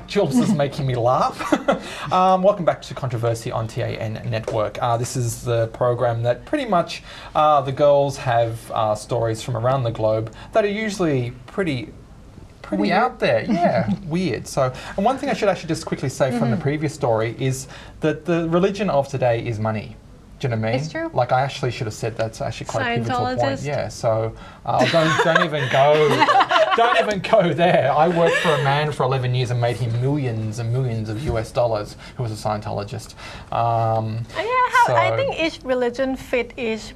Jules is making me laugh. Welcome back to Kontroversy on TANnetwork. This is the program that pretty much the girls have stories from around the globe that are usually pretty weird. Out there. Yeah, weird. So, and one thing I should actually just quickly say from the previous story is that the religion of today is money. Do you know what I mean? It's true. Like I actually should have said that's actually quite a pivotal point. Yeah. So don't even go there. I worked for a man for 11 years and made him millions and millions of US dollars who was a Scientologist. I think each religion fit each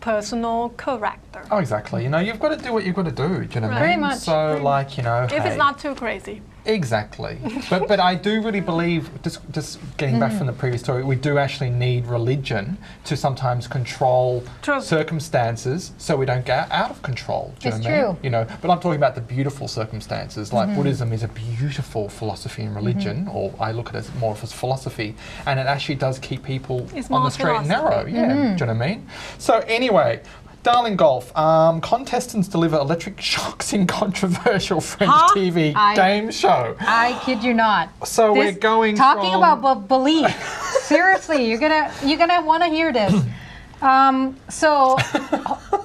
personal character. Oh, exactly. You know, you've got to do what you've got to do. Do you know what I mean? Very much. So, like, you know, if it's not too crazy. Exactly. but I do really believe, just getting back from the previous story, we do actually need religion to sometimes control circumstances so we don't get out of control. Do you know what I mean? You know, but I'm talking about the beautiful circumstances. Like Buddhism is a beautiful philosophy and religion, or I look at it as more of a philosophy, and it actually does keep people on the straight and narrow. Yeah. Do you know what I mean? So anyway, Darling Golf, contestants deliver electric shocks in controversial French TV game show. I kid you not. So we're going talking about belief. Seriously, you're gonna want to hear this. So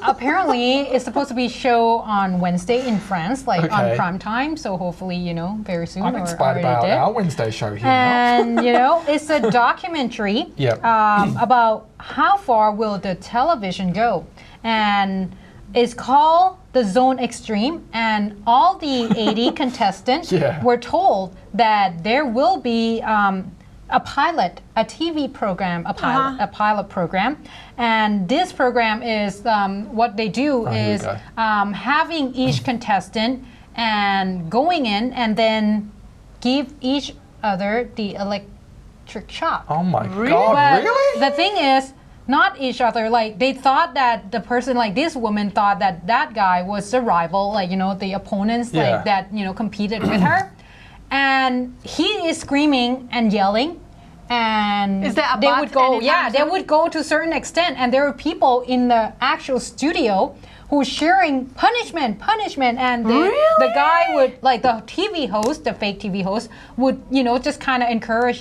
apparently it's supposed to be show on Wednesday in France, like on prime time. So hopefully, you know, very soon. I'm inspired about our Wednesday show here. And you know, it's a documentary about how far will the television go. And it's called The Zone Extreme, and all the 80 contestants were told that there will be a pilot, a TV program, a pilot program, and this program is what they do is having each contestant and going in and then give each other the electric shock. Oh my God! But really? The thing is, not each other. Like they thought that the person, like this woman, thought that that guy was the rival, like you know, the opponents, like that, you know, competed with her, and he is screaming and yelling, and is that they would go, they would go to a certain extent, and there were people in the actual studio who's sharing punishment, and the guy would, like the TV host, the fake TV host, would, you know, just kind of encourage,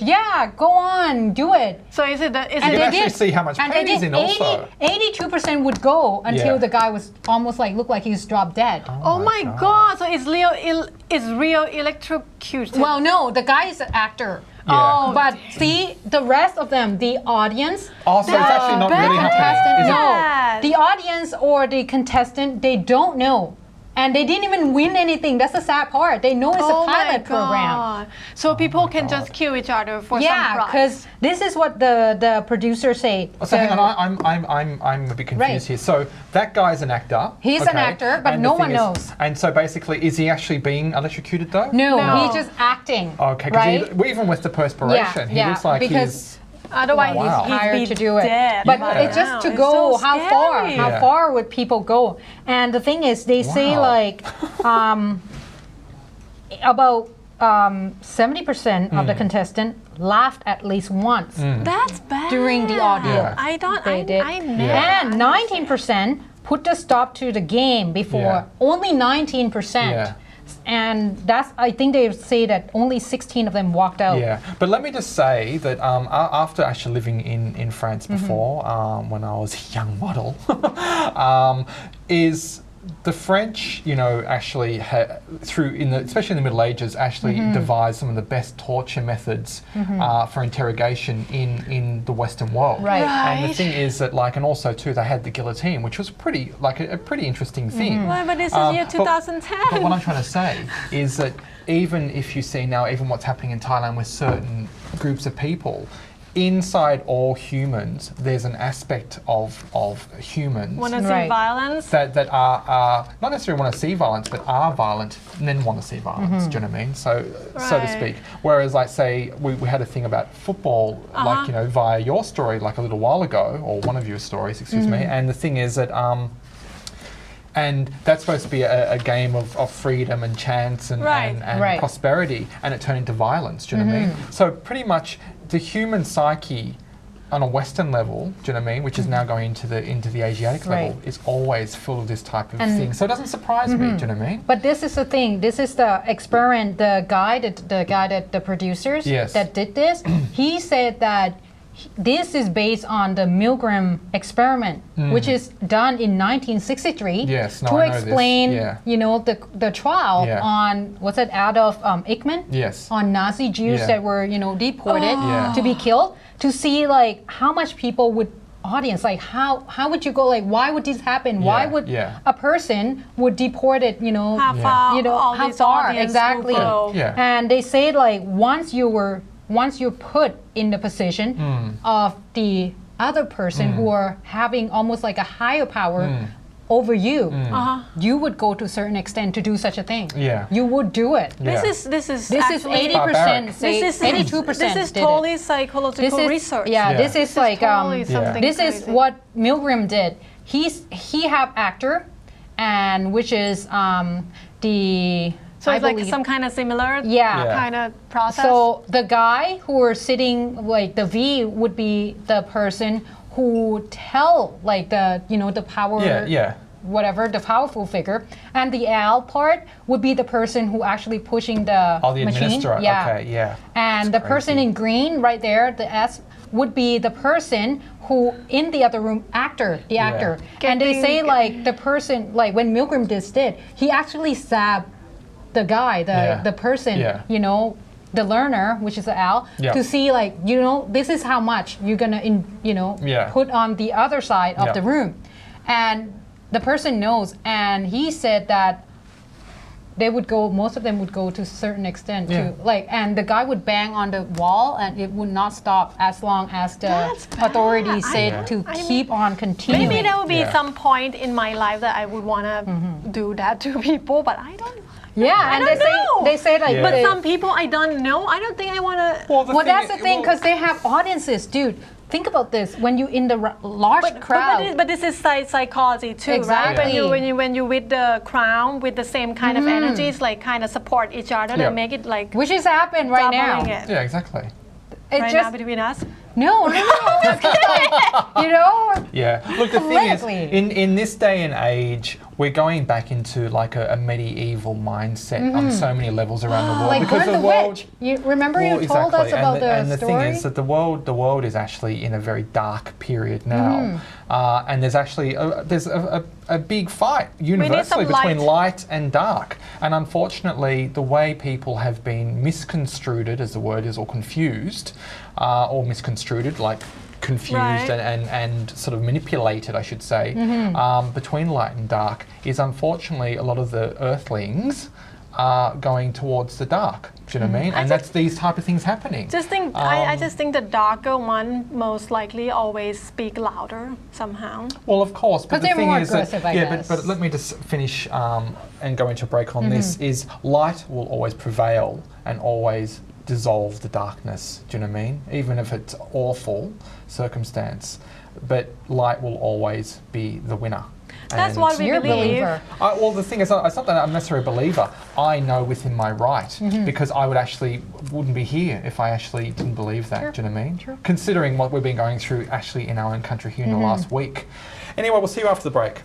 go on, do it. So is it? You can actually see how much pain he's in also. 82% would go until the guy was almost like, looked like he's dropped dead. Oh my God. So it's real electrocuted. Well, no, the guy is an actor. Oh, but see, the rest of them, the audience. Also, it's actually not really happening. No, the audience or the contestant, they don't know. And they didn't even win anything. That's the sad part. They know it's a pilot program. So people can just kill each other for some prize. Yeah, because this is what the producers say. So hang on, I'm a bit confused here. So that guy's an actor. He's an actor, but no one knows. And so basically, is he actually being electrocuted though? No, he's just acting. Okay, because even with the perspiration, he looks like he's... Otherwise, he's hired to do it. Dead. But it's just to go, so how far would people go? And the thing is, they say like about 70% of the contestant laughed at least once. That's bad. During the audio. I don't. They did. And 19% put the stop to the game before. Only 19%. And that's, I think they say that only 16 of them walked out. Yeah, but let me just say that after actually living in France before, when I was a young model, is the French, you know, actually especially in the Middle Ages, actually devised some of the best torture methods for interrogation in the Western world. Right. And the thing is that, like, and also too, they had the guillotine, which was a pretty interesting thing. Why? But this is year 2010. But what I'm trying to say is that even if you see now, even what's happening in Thailand with certain groups of people, inside all humans, there's an aspect of humans want to see violence that are not necessarily want to see violence, but are violent and then want to see violence. Do you know what I mean? So to speak. Whereas, like, say we had a thing about football, like, you know, via your story, like a little while ago, or one of your stories, excuse me. And the thing is that. And that's supposed to be a game of freedom and chance and prosperity, and it turned into violence. Do you know what I mean? So pretty much the human psyche on a Western level, do you know what I mean, which is now going into the Asiatic level, is always full of this type of thing. So it doesn't surprise me, do you know what I mean? But this is the thing. This is the experiment. The guy that the producers that did this, he said that this is based on the Milgram experiment, which is done in 1963 to explain, you know, the trial on Adolf Eichmann on Nazi Jews that were, you know, deported to be killed, to see like how much people would audience, like how would you go, like why would this happen? Why would a person would deport it, you know, how far exactly? And they say like once you put in the position of the other person who are having almost like a higher power over you, you would go to a certain extent to do such a thing. You would do it. This is 80%. This is 82%. This is totally psychological research. This is like this crazy. is what Milgram did. He have actor, and which is the. So it's like some kind of similar kind of process? So the guy who are sitting, like the V would be the person who tell like the, you know, the power, whatever, the powerful figure. And the L part would be the person who actually pushing the machine. Okay, And the person in green right there, the S, would be the person who in the other room, the actor. And they say like the person, like when Milgram did, he actually stabbed the guy, the person, you know, the learner, which is the L, to see like, you know, this is how much you're gonna, put on the other side of the room. And the person knows, and he said that they would go, most of them would go to a certain extent to like, and the guy would bang on the wall and it would not stop as long as the authorities said to keep on continuing. Maybe there will be some point in my life that I would want to do that to people, but I don't. And they say like, but some people I don't know. I don't think I want to. Well, that's the thing, because they have audiences, dude. Think about this: when you in the large crowd. But this is psychology too, exactly. right? When you with the crowd with the same kind of energies, like kind of support each other and make it like. Which is happening right now. Yeah, exactly. Right now between us. No. It's like, you know. Yeah. Look, the thing is, in this day and age, we're going back into like a medieval mindset on so many levels around the world. Like because the witch. You remember you told us about the story? thing is that the world is actually in a very dark period now, and there's actually a big fight universally between light and dark. And unfortunately, the way people have been misconstrued, as the word is, or confused, or misconstrued, like confused and sort of manipulated, I should say, between light and dark, is unfortunately a lot of the earthlings are going towards the dark. Do you know what I mean? And that's these type of things happening. I just think the darker one most likely always speak louder somehow. Well, of course, but the they're thing more is aggressive, I guess. but let me just finish and go into a break on this. Is light will always prevail and always dissolve the darkness. Do you know what I mean? Even if it's awful circumstance, but light will always be the winner. That's what we believe. Well, the thing is, it's not that I'm necessarily a believer. I know within my right, because I wouldn't be here if I actually didn't believe that. Do you know what I mean? True. Considering what we've been going through actually in our own country here in the last week. Anyway, we'll see you after the break.